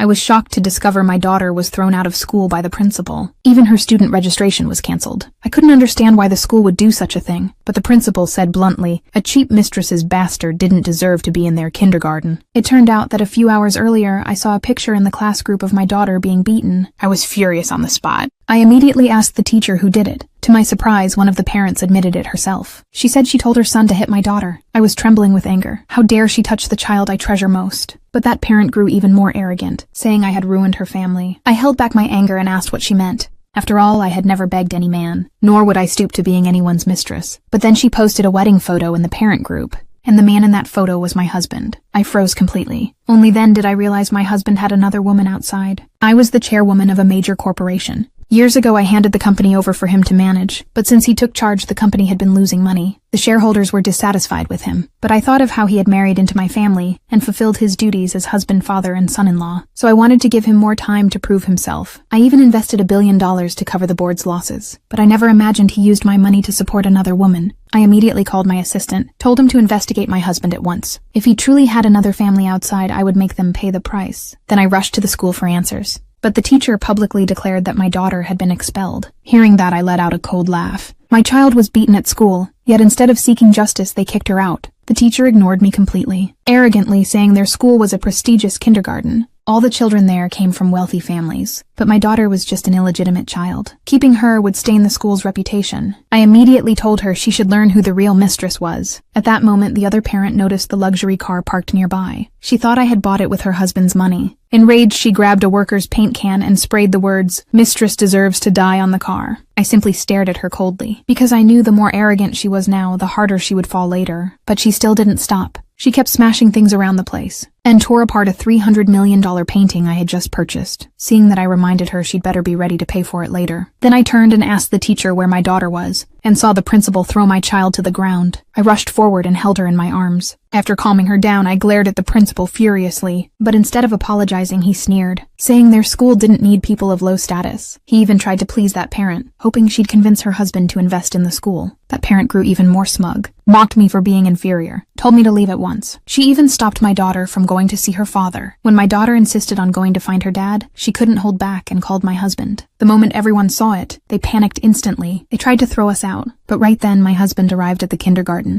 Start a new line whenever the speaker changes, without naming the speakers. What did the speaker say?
I was shocked to discover my daughter was thrown out of school by the principal. Even her student registration was canceled. I couldn't understand why the school would do such a thing, but the principal said bluntly, a cheap mistress's bastard didn't deserve to be in their kindergarten. It turned out that a few hours earlier, I saw a picture in the class group of my daughter being beaten. I was furious on the spot. I immediately asked the teacher who did it. To my surprise, one of the parents admitted it herself. She said she told her son to hit my daughter. I was trembling with anger. How dare she touch the child I treasure most? But that parent grew even more arrogant, saying I had ruined her family. I held back my anger and asked what she meant. After all, I had never begged any man, nor would I stoop to being anyone's mistress. But then she posted a wedding photo in the parent group, and the man in that photo was my husband. I froze completely. Only then did I realize my husband had another woman outside. I was the chairwoman of a major corporation. Years ago, I handed the company over for him to manage, but since he took charge, the company had been losing money. The shareholders were dissatisfied with him, but I thought of how he had married into my family and fulfilled his duties as husband, father, and son-in-law, so I wanted to give him more time to prove himself. I even invested $1 billion to cover the board's losses, but I never imagined he used my money to support another woman. I immediately called my assistant, told him to investigate my husband at once. If he truly had another family outside, I would make them pay the price. Then I rushed to the school for answers. But the teacher publicly declared that my daughter had been expelled. Hearing that, I let out a cold laugh. My child was beaten at school, yet instead of seeking justice, they kicked her out. The teacher ignored me completely, arrogantly saying their school was a prestigious kindergarten. All the children there came from wealthy families, but my daughter was just an illegitimate child. Keeping her would stain the school's reputation. I immediately told her she should learn who the real mistress was. At that moment, the other parent noticed the luxury car parked nearby. She thought I had bought it with her husband's money. Enraged, she grabbed a worker's paint can and sprayed the words, "Mistress deserves to die," on the car. I simply stared at her coldly, because I knew the more arrogant she was now, the harder she would fall later. But she still didn't stop. She kept smashing things around the place, and tore apart a $300 million painting I had just purchased. Seeing that, I reminded her she'd better be ready to pay for it later. Then I turned and asked the teacher where my daughter was, and saw the principal throw my child to the ground. I rushed forward and held her in my arms. After calming her down, I glared at the principal furiously, but instead of apologizing, he sneered, saying their school didn't need people of low status. He even tried to please that parent, hoping she'd convince her husband to invest in the school. That parent grew even more smug, mocked me for being inferior, told me to leave at once. She even stopped my daughter from going to see her father. When my daughter insisted on going to find her dad, she couldn't hold back and called my husband. The moment everyone saw it, they panicked instantly. They tried to throw us out, but right then my husband arrived at the kindergarten.